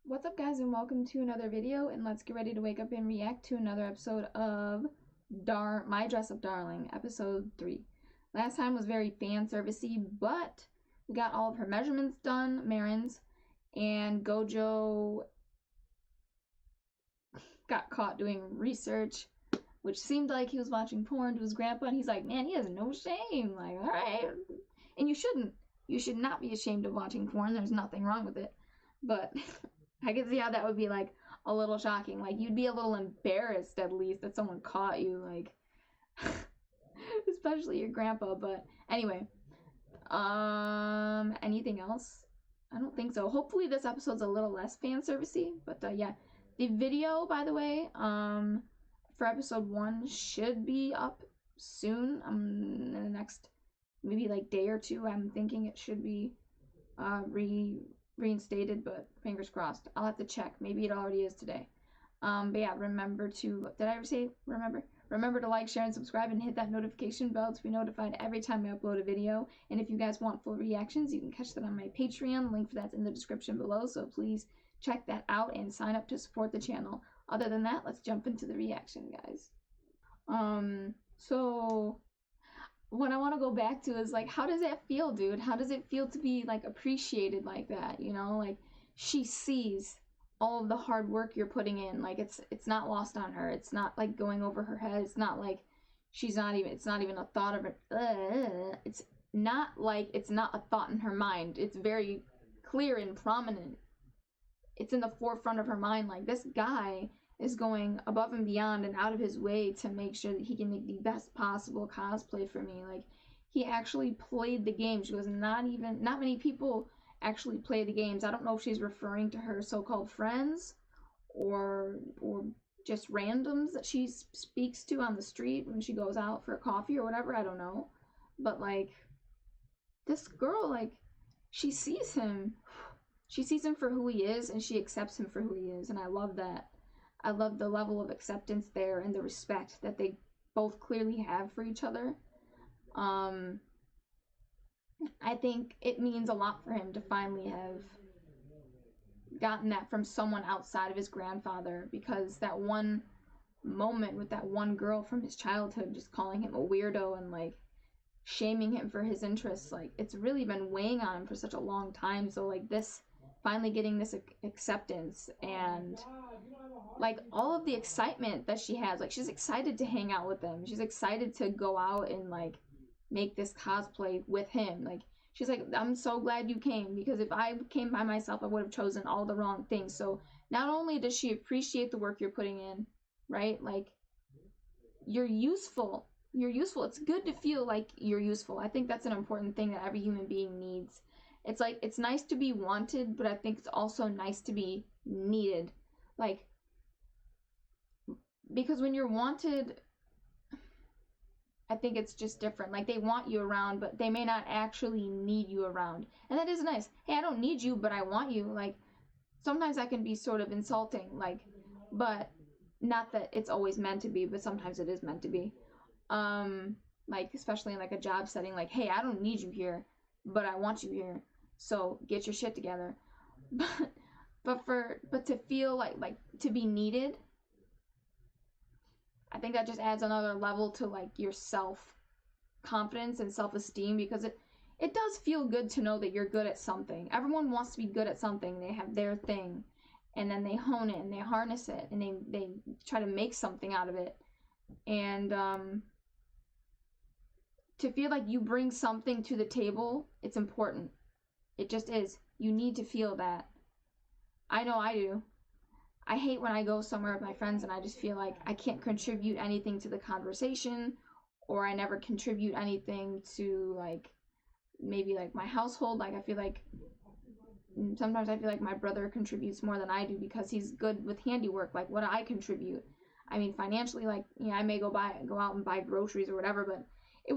What's up, guys, and welcome to another video, and let's get ready to wake up and react to another episode of My Dress Up Darling, episode 3. Last time was very fan servicey, but we got all of her measurements done, Marin's, and Gojo got caught doing research, which seemed like he was watching porn to his grandpa, and he's like, man, he has no shame, like, alright. And you shouldn't. You should not be ashamed of watching porn, there's nothing wrong with it, but I can see how that would be, like, a little shocking. Like, you'd be a little embarrassed, at least, that someone caught you, like, especially your grandpa. But anyway, anything else? I don't think so. Hopefully this episode's a little less fan servicey, but yeah. The video, by the way, for episode 1 should be up soon, in the next, maybe, like, day or two. I'm thinking it should be, reinstated, but fingers crossed. I'll have to check. Maybe it already is today. But yeah, remember to, did I ever say remember? Remember to like, share, and subscribe, and hit that notification bell to be notified every time I upload a video. And if you guys want full reactions, you can catch that on my Patreon. Link for that's in the description below, so please check that out and sign up to support the channel. Other than that, let's jump into the reaction, guys. So what I want to go back to is, like, how does that feel, dude? How does it feel to be, like, appreciated like that, you know? Like, she sees all of the hard work you're putting in. Like, it's not lost on her. It's not, like, going over her head. It's not like it's not even a thought of it. It's not like it's not a thought in her mind. It's very clear and prominent. It's in the forefront of her mind. Like, this guy is going above and beyond and out of his way to make sure that he can make the best possible cosplay for me. Like, he actually played the game. She goes, not many people actually play the games. I don't know if she's referring to her so-called friends or just randoms that she speaks to on the street when she goes out for coffee or whatever. I don't know. But, like, this girl, like, she sees him. She sees him for who he is, and she accepts him for who he is, and I love that. I love the level of acceptance there and the respect that they both clearly have for each other. I think it means a lot for him to finally have gotten that from someone outside of his grandfather, because that one moment with that one girl from his childhood just calling him a weirdo and, like, shaming him for his interests, like, it's really been weighing on him for such a long time. So, like, this finally getting this acceptance and, like, all of the excitement that she has, like, she's excited to hang out with him. She's excited to go out and, like, make this cosplay with him. Like, she's like, I'm so glad you came, because if I came by myself, I would have chosen all the wrong things. So not only does she appreciate the work you're putting in, right? Like, you're useful. You're useful. It's good to feel like you're useful. I think that's an important thing that every human being needs. It's like, it's nice to be wanted, but I think it's also nice to be needed. Like, because when you're wanted, I think it's just different. Like, they want you around, but they may not actually need you around. And that is nice. Hey, I don't need you, but I want you. Like, sometimes that can be sort of insulting, like, but not that it's always meant to be, but sometimes it is meant to be. Like, especially in, like, a job setting, like, hey, I don't need you here, but I want you here, so get your shit together. But to feel like to be needed, I think that just adds another level to, like, your self-confidence and self-esteem, because it does feel good to know that you're good at something. Everyone wants to be good at something. They have their thing, and then they hone it, and they harness it, and they try to make something out of it. And to feel like you bring something to the table, it's important. It just is. You need to feel that. I know I do. I hate when I go somewhere with my friends and I just feel like I can't contribute anything to the conversation, or I never contribute anything to, like, maybe, like, my household. Like, I feel like sometimes I feel like my brother contributes more than I do because he's good with handiwork. Like, what do I contribute? I mean, financially, like, yeah, I may go out and buy groceries or whatever, but it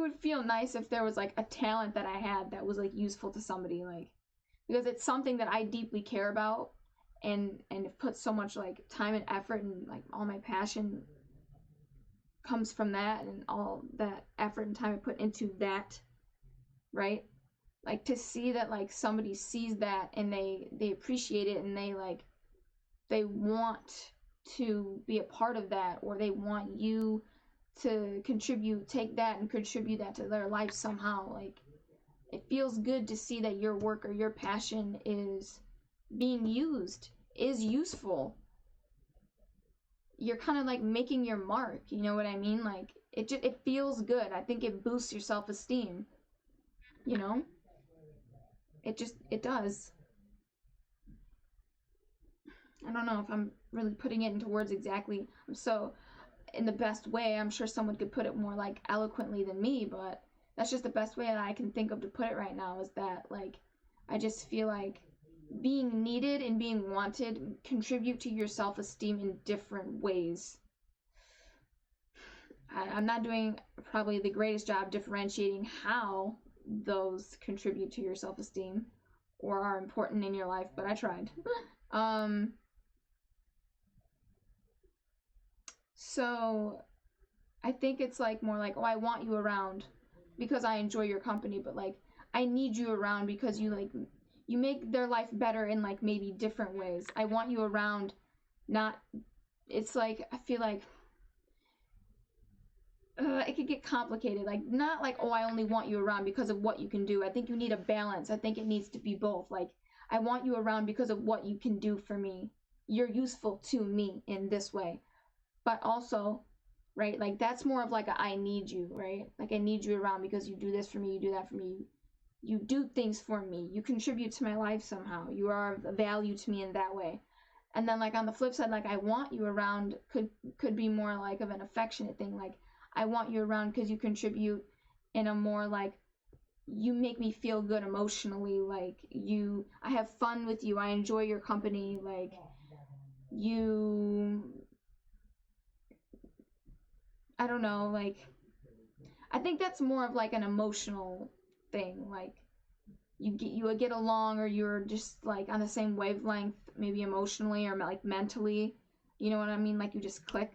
would feel nice if there was, like, a talent that I had that was, like, useful to somebody, like, because it's something that I deeply care about, and have put so much, like, time and effort, and, like, all my passion comes from that, and all that effort and time I put into that, right? like to see that like somebody sees that and they appreciate it, and they want to be a part of that, or they want you to take that and contribute that to their life somehow. Like, it feels good to see that your work or your passion is being used, is useful. You're kind of like making your mark, you know what I mean? Like, it feels good. I think it boosts your self-esteem, you know? It does. I don't know if I'm really putting it into words exactly. I'm so in the best way. I'm sure someone could put it more like eloquently than me, but that's just the best way that I can think of to put it right now, is that like I just feel like being needed and being wanted contribute to your self-esteem in different ways. I'm not doing probably the greatest job differentiating how those contribute to your self-esteem or are important in your life, but I tried. So I think it's like more like, oh, I want you around because I enjoy your company, but like I need you around because you make their life better in like maybe different ways. I want you around, not, it's like I feel like it could get complicated. Like, not like, oh, I only want you around because of what you can do. I think you need a balance. I think it needs to be both. Like, I want you around because of what you can do for me. You're useful to me in this way. But also, right, like that's more of like a I need you, right? Like, I need you around because you do this for me, you do that for me. You do things for me. You contribute to my life somehow. You are of value to me in that way. And then like on the flip side, like I want you around could be more like of an affectionate thing. Like, I want you around because you contribute in a more like, you make me feel good emotionally. Like, I have fun with you. I enjoy your company. Like, you, I don't know, like, I think that's more of like an emotional thing. Like, you get along, or you're just like on the same wavelength, maybe emotionally or like mentally. You know what I mean? Like, you just click.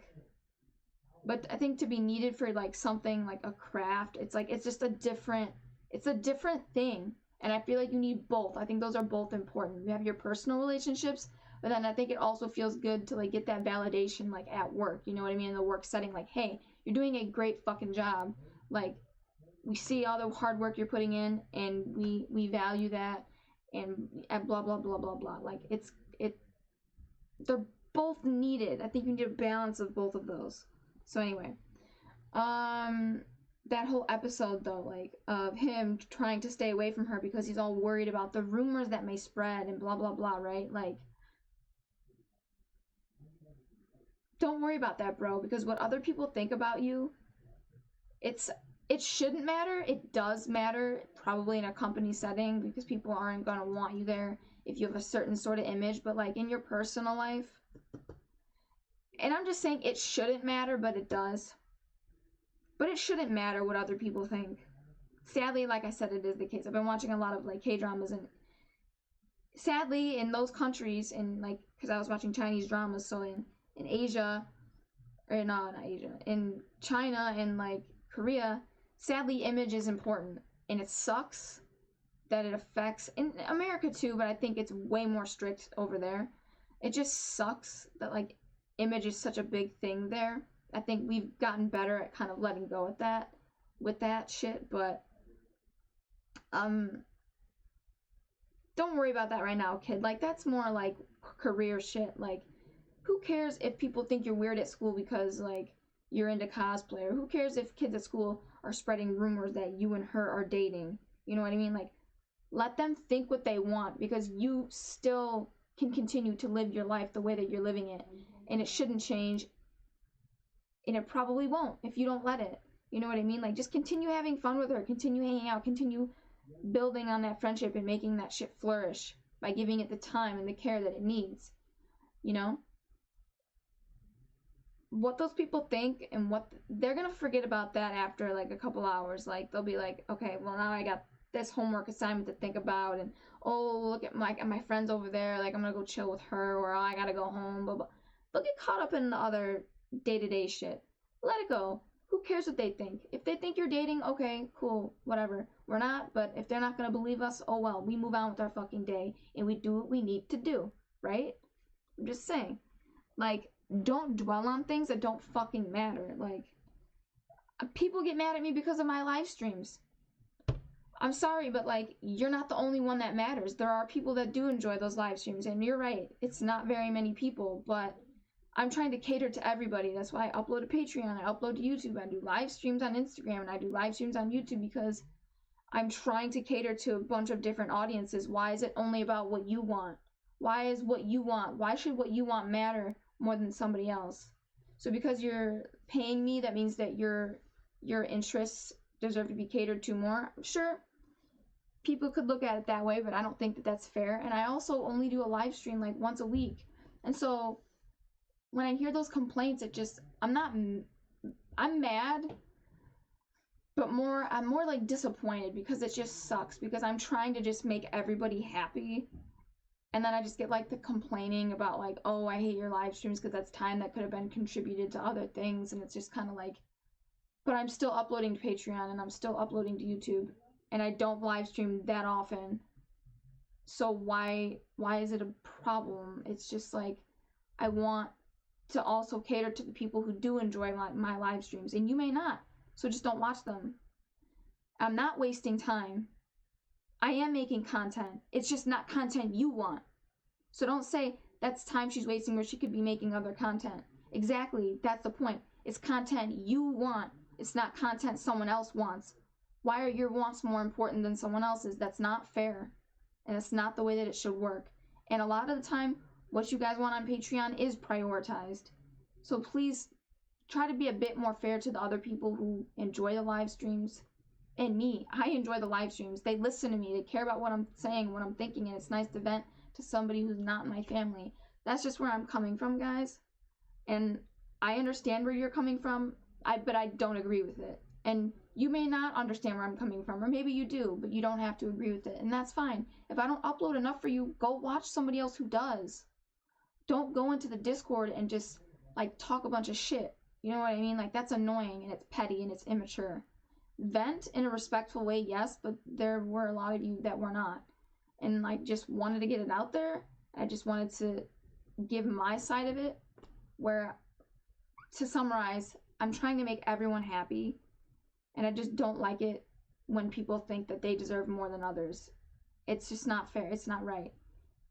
But I think to be needed for like something like a craft, it's like it's a different thing. And I feel like you need both. I think those are both important. You have your personal relationships, but then I think it also feels good to like get that validation like at work. You know what I mean? In the work setting, like, hey, you're doing a great fucking job. Like, we see all the hard work you're putting in, and we value that, and blah blah blah blah blah. Like, they're both needed. I think you need a balance of both of those. So anyway, um, that whole episode though, like of him trying to stay away from her because he's all worried about the rumors that may spread and blah blah blah, right? Like, don't worry about that, bro, because what other people think about you, it's it shouldn't matter. It does matter, probably in a company setting, because people aren't gonna want you there if you have a certain sort of image, but like in your personal life, and I'm just saying it shouldn't matter, but it does. But it shouldn't matter what other people think. Sadly, like I said, it is the case. I've been watching a lot of like K-dramas, and sadly in those countries, and like, because I was watching Chinese dramas, so in Asia, or no, not Asia, in China and like Korea, sadly image is important, and it sucks that it affects in America too, but I think it's way more strict over there. It just sucks that like image is such a big thing there. I think we've gotten better at kind of letting go with that shit, but um don't worry about that right now, kid. Like, that's more like career shit. Like, who cares if people think you're weird at school because like you're into cosplay, or who cares if kids at school are spreading rumors that you and her are dating? You know what I mean? Like, let them think what they want, because you still can continue to live your life the way that you're living it, and it shouldn't change, and it probably won't if you don't let it. You know what I mean? Like, just continue having fun with her, continue hanging out, continue building on that friendship and making that shit flourish by giving it the time and the care that it needs. You know? What those people think and what they're gonna forget about that after like a couple hours. Like, they'll be like, okay, well, now I got this homework assignment to think about, and oh, look at my friends over there, like I'm gonna go chill with her, or oh, I gotta go home, blah blah. They'll get caught up in the other day-to-day shit. Let it go. Who cares what they think? If they think you're dating, okay, cool, whatever. We're not, but if they're not gonna believe us, oh well, we move on with our fucking day and we do what we need to do, right? I'm just saying. Like, don't dwell on things that don't fucking matter. Like, people get mad at me because of my live streams. I'm sorry, but like, you're not the only one that matters. There are people that do enjoy those live streams, and you're right, it's not very many people, but I'm trying to cater to everybody. That's why I upload to Patreon, I upload to YouTube, I do live streams on Instagram, and I do live streams on YouTube because I'm trying to cater to a bunch of different audiences. Why is it only about what you want? Why should what you want matter more than somebody else? So because you're paying me, that means that your interests deserve to be catered to more? Sure, people could look at it that way, but I don't think that that's fair. And I also only do a live stream like once a week. And so when I hear those complaints, I'm mad, but I'm more like disappointed because it just sucks, because I'm trying to just make everybody happy. And then I just get like the complaining about like, oh, I hate your live streams because that's time that could have been contributed to other things. And it's just kind of like, but I'm still uploading to Patreon and I'm still uploading to YouTube, and I don't live stream that often. So why is it a problem? It's just like, I want to also cater to the people who do enjoy my live streams, and you may not, so just don't watch them. I'm not wasting time. I am making content. It's just not content you want. So don't say that's time she's wasting where she could be making other content. Exactly, that's the point. It's content you want. It's not content someone else wants. Why are your wants more important than someone else's? That's not fair. And it's not the way that it should work. And a lot of the time, what you guys want on Patreon is prioritized. So please try to be a bit more fair to the other people who enjoy the live streams. And me, I enjoy the live streams. They listen to me. They care about what I'm saying, what I'm thinking, and it's nice to vent to somebody who's not my family. That's just where I'm coming from, guys. And I understand where you're coming from, but I don't agree with it. And you may not understand where I'm coming from, or maybe you do, but you don't have to agree with it, and that's fine. If I don't upload enough for you, go watch somebody else who does. Don't go into the Discord and just like talk a bunch of shit. You know what I mean? Like, that's annoying, and it's petty, and it's immature. Vent in a respectful way, yes, but there were a lot of you that were not, and like just wanted to get it out there. I just wanted to give my side of it, where, to summarize, I'm trying to make everyone happy, and I just don't like it when people think that they deserve more than others. It's just not fair. It's not right,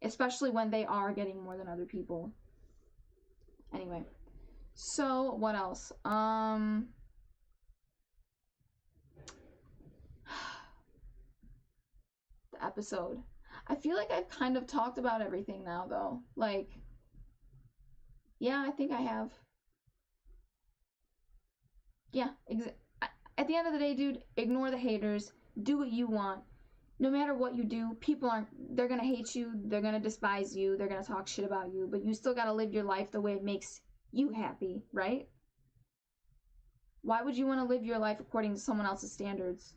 especially when they are getting more than other people. Anyway, so what else? The episode. I feel like I've kind of talked about everything now, though. Like, yeah, I think I have. Yeah, at the end of the day, dude, ignore the haters. Do what you want. No matter what you do, they're gonna hate you, they're gonna despise you, they're gonna talk shit about you, but you still gotta live your life the way it makes you happy, right? Why would you want to live your life according to someone else's standards?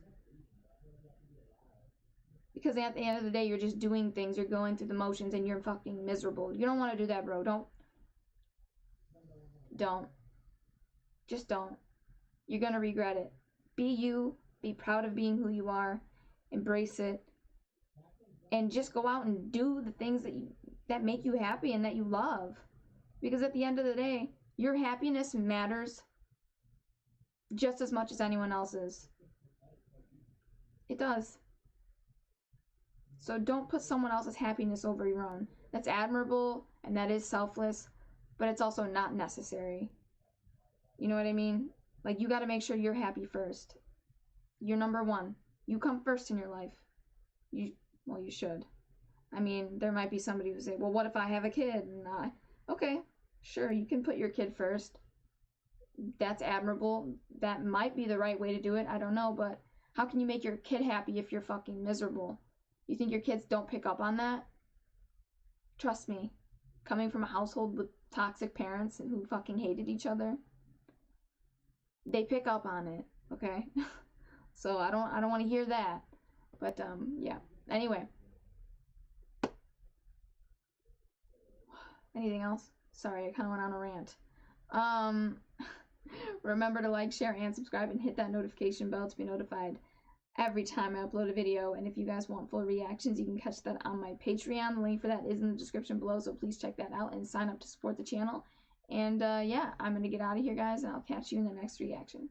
Because at the end of the day, you're just doing things, you're going through the motions, and you're fucking miserable. You don't want to do that, bro. Don't. Just don't. You're gonna regret it. Be you. Be proud of being who you are. Embrace it. And just go out and do the things that make you happy and that you love. Because at the end of the day, your happiness matters just as much as anyone else's. It does. So don't put someone else's happiness over your own. That's admirable and that is selfless, but it's also not necessary. You know what I mean? Like, you got to make sure you're happy first. You're number one. You come first in your life. You should. I mean, there might be somebody who say, well, what if I have a kid? And okay, sure, you can put your kid first. That's admirable. That might be the right way to do it. I don't know, but how can you make your kid happy if you're fucking miserable? You think your kids don't pick up on that? Trust me. Coming from a household with toxic parents who fucking hated each other, they pick up on it, okay? So I don't want to hear that. But yeah. Anyway. Anything else? Sorry, I kind of went on a rant. Remember to like, share, and subscribe, and hit that notification bell to be notified every time I upload a video. And if you guys want full reactions, you can catch that on my Patreon. The link for that is in the description below, so please check that out and sign up to support the channel. And yeah, I'm going to get out of here, guys, and I'll catch you in the next reaction.